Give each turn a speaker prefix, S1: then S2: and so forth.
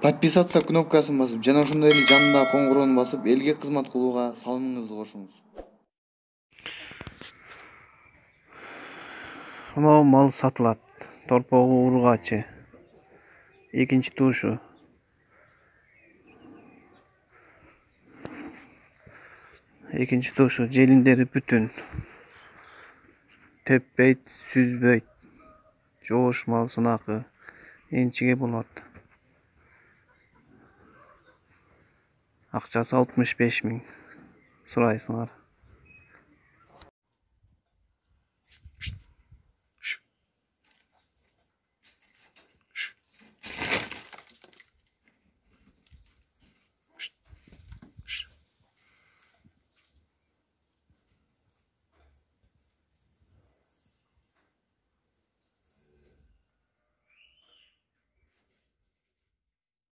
S1: Подписаться кнопкасын басып, жана ошондой эле жанындагы коңгуроону басып, элге кызмат кылууга салымыңызды кошуңуз.
S2: Мынау мал сатылат. Торпогу ургачы. Экинчи тушу. Экинчи тушу. Желиндери бүтүн. Теппейт, сүзбөйт. Жоош мал сынакы. Энчиге болот. Акчасы 65 000 сурайсыңар.